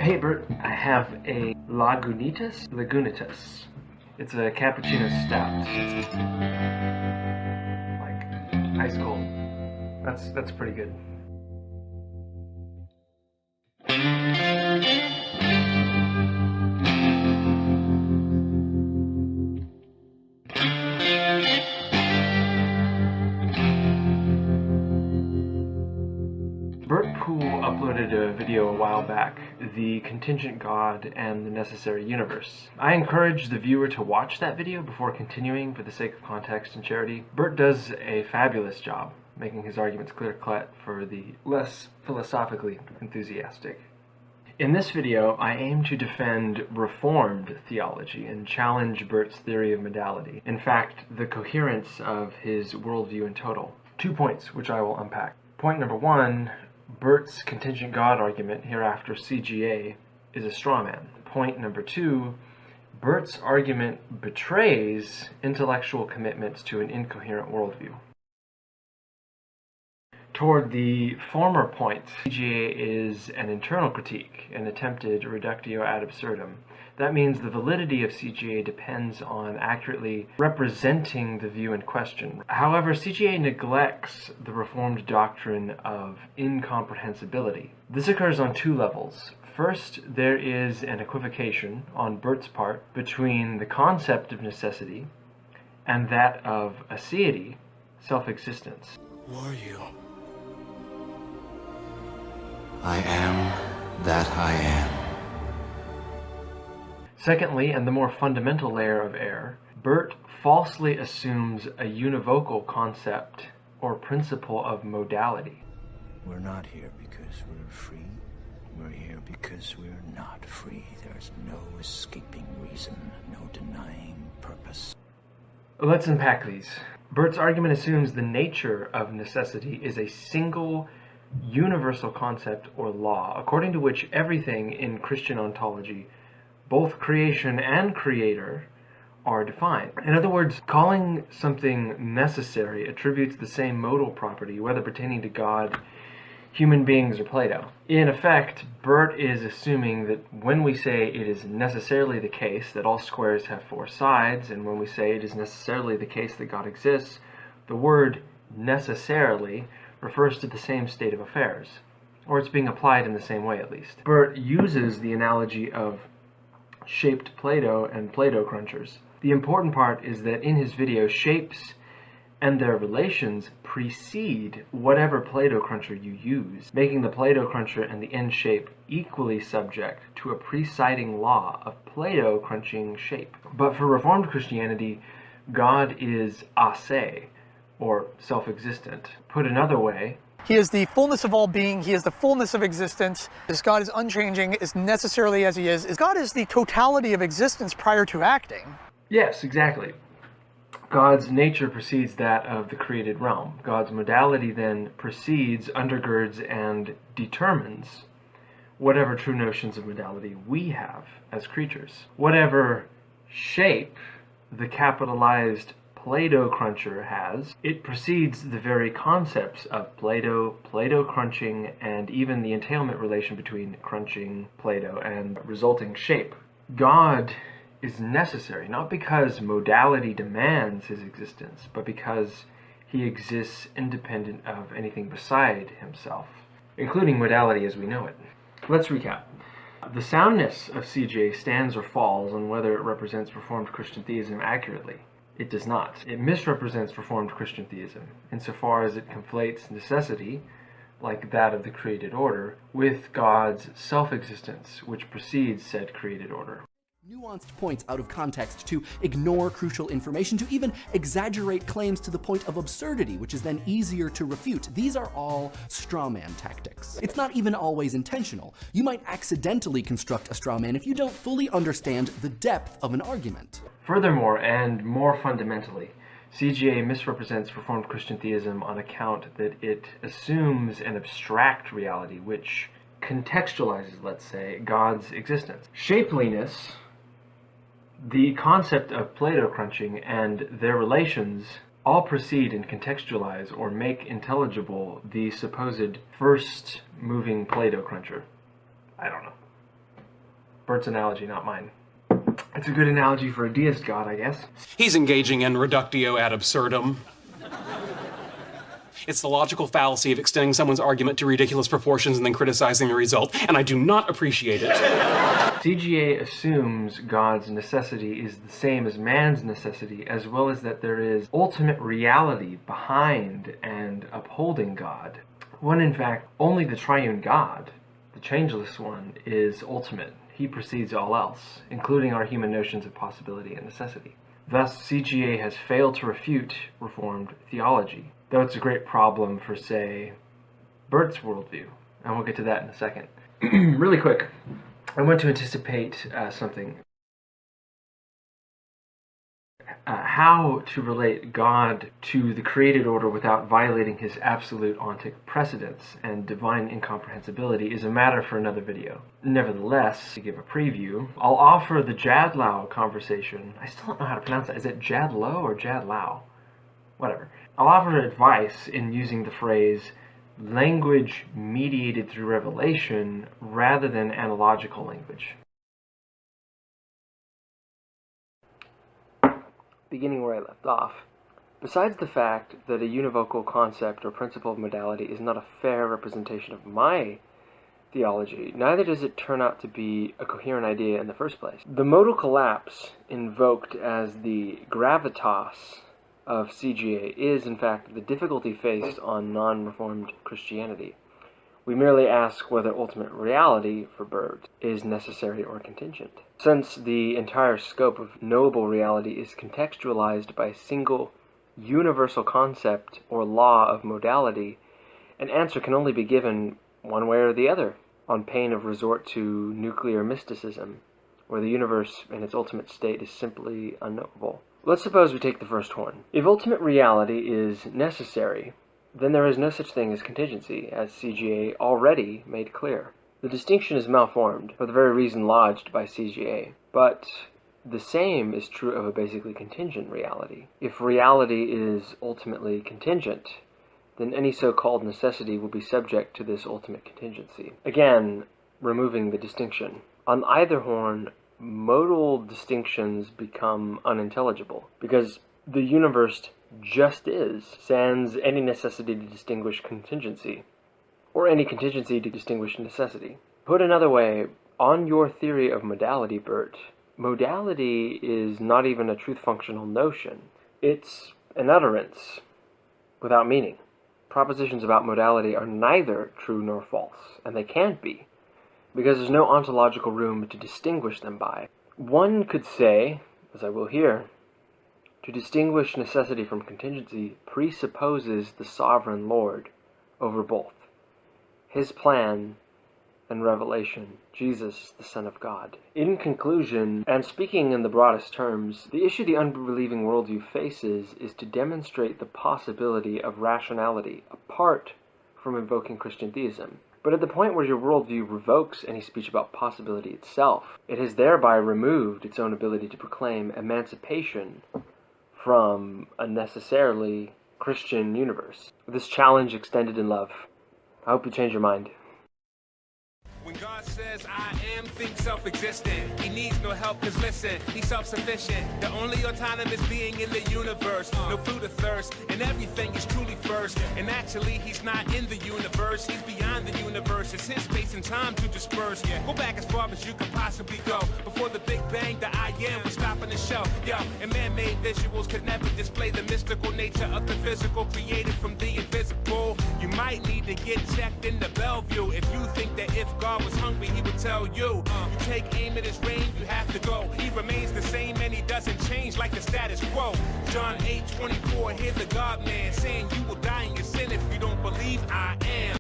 Hey Bert, I have a Lagunitas? It's a cappuccino stout. Like ice cold. That's pretty good. Bert Poole uploaded a video a while back, The Contingent God and the Necessary Universe. I encourage the viewer to watch that video before continuing for the sake of context and charity. Bert does a fabulous job making his arguments clear-cut for the less philosophically enthusiastic. In this video, I aim to defend Reformed theology and challenge Bert's theory of modality. In fact, the coherence of his worldview in total. 2 points which I will unpack. Point number 1, Bert's contingent God argument, hereafter CGA, is a straw man. Point number 2, Bert's argument betrays intellectual commitments to an incoherent worldview. Toward the former point, CGA is an internal critique, an attempted reductio ad absurdum. That means the validity of CGA depends on accurately representing the view in question. However, CGA neglects the Reformed doctrine of incomprehensibility. This occurs on 2 levels. First, there is an equivocation on Bert's part between the concept of necessity and that of aseity, self-existence. Who are you? I am that I am. Secondly, and the more fundamental layer of error, Bert falsely assumes a univocal concept or principle of modality. We're not here because we're free. We're here because we're not free. There's no escaping reason, no denying purpose. Let's unpack these. Bert's argument assumes the nature of necessity is a single universal concept or law, according to which everything in Christian ontology, both creation and creator, are defined. In other words, calling something necessary attributes the same modal property, whether pertaining to God, human beings, or Playdoh. In effect, Bert is assuming that when we say it is necessarily the case that all squares have 4 sides, and when we say it is necessarily the case that God exists, the word necessarily refers to the same state of affairs, or it's being applied in the same way at least. Bert uses the analogy of shaped Playdoh and Playdoh crunchers. The important part is that in his video, shapes and their relations precede whatever Playdoh cruncher you use, making the Playdoh cruncher and the end shape equally subject to a preceding law of Playdoh crunching shape. But for Reformed Christianity, God is ase, or self-existent. Put another way, He is the fullness of all being. He is the fullness of existence. As God is unchanging, is necessarily as he is. God is the totality of existence prior to acting. Yes, exactly. God's nature precedes that of the created realm. God's modality then precedes, undergirds, and determines whatever true notions of modality we have as creatures. Whatever shape the capitalized Playdoh cruncher has, it precedes the very concepts of Playdoh, Playdoh crunching, and even the entailment relation between crunching Playdoh and resulting shape. God is necessary, not because modality demands his existence, but because he exists independent of anything beside himself, including modality as we know it. Let's recap. The soundness of CJ stands or falls on whether it represents Reformed Christian theism accurately. It does not. It misrepresents Reformed Christian theism, insofar as it conflates necessity, like that of the created order, with God's self-existence, which precedes said created order. Nuanced points out of context, to ignore crucial information, to even exaggerate claims to the point of absurdity, which is then easier to refute. These are all straw man tactics. It's not even always intentional. You might accidentally construct a straw man if you don't fully understand the depth of an argument. Furthermore, and more fundamentally, CGA misrepresents Reformed Christian theism on account that it assumes an abstract reality which contextualizes, let's say, God's existence. Shapeliness, the concept of Playdoh crunching, and their relations all precede and contextualize or make intelligible the supposed first moving Playdoh cruncher. I don't know. Bert's analogy, not mine. It's a good analogy for a deist god, I guess. He's engaging in reductio ad absurdum. It's the logical fallacy of extending someone's argument to ridiculous proportions and then criticizing the result, and I do not appreciate it. CGA assumes God's necessity is the same as man's necessity, as well as that there is ultimate reality behind and upholding God, when in fact only the triune God, the changeless one, is ultimate. He precedes all else, including our human notions of possibility and necessity. Thus, CGA has failed to refute Reformed theology, though it's a great problem for, say, Bert's worldview, and we'll get to that in a second. Really quick, I want to anticipate something. How to relate God to the created order without violating his absolute ontic precedence and divine incomprehensibility is a matter for another video. Nevertheless, to give a preview, I'll offer the Jadlau conversation. I still don't know how to pronounce that. Is it Jadlow or Jadlau? Whatever. I'll offer advice in using the phrase language mediated through revelation rather than analogical language. Beginning where I left off. Besides the fact that a univocal concept or principle of modality is not a fair representation of my theology, neither does it turn out to be a coherent idea in the first place. The modal collapse invoked as the gravitas of CGA is, in fact, the difficulty faced on non-reformed Christianity. We merely ask whether ultimate reality, for Bert, is necessary or contingent. Since the entire scope of knowable reality is contextualized by a single universal concept or law of modality, an answer can only be given one way or the other, on pain of resort to nuclear mysticism, where the universe in its ultimate state is simply unknowable. Let's suppose we take the first one. If ultimate reality is necessary, then there is no such thing as contingency, as CGA already made clear. The distinction is malformed for the very reason lodged by CGA, but the same is true of a basically contingent reality. If reality is ultimately contingent, then any so-called necessity will be subject to this ultimate contingency. Again, removing the distinction. On either horn, modal distinctions become unintelligible, because the universe just is, sans any necessity to distinguish contingency, or any contingency to distinguish necessity. Put another way, on your theory of modality, Bert, modality is not even a truth-functional notion. It's an utterance without meaning. Propositions about modality are neither true nor false, and they can't be, because there's no ontological room to distinguish them by. One could say, as I will here, to distinguish necessity from contingency presupposes the sovereign Lord over both, his plan and revelation, Jesus, the Son of God. In conclusion, and speaking in the broadest terms, the issue the unbelieving worldview faces is to demonstrate the possibility of rationality apart from invoking Christian theism. But at the point where your worldview revokes any speech about possibility itself, it has thereby removed its own ability to proclaim emancipation from a necessarily Christian universe. This challenge extended in love. I hope you change your mind. When God says I am, think self-existent. He needs no help, cause listen, he's self-sufficient. The only autonomous being in the universe. No food or thirst, and everything is truly first. And actually, he's not in the universe, he's beyond the universe. It's his space and time to disperse. Go back as far as you could possibly go. Before the Big Bang, the I am was stopping the show. Yo, and man-made visuals could never display the mystical nature of the physical created from the invisible. You might need to get checked in the Bellevue if you think that if God was hungry, he would tell you. You take aim at his range, you have to go. He remains the same and he doesn't change like the status quo. John 8:24, hear the God man saying you will die in your sin if you don't believe I am.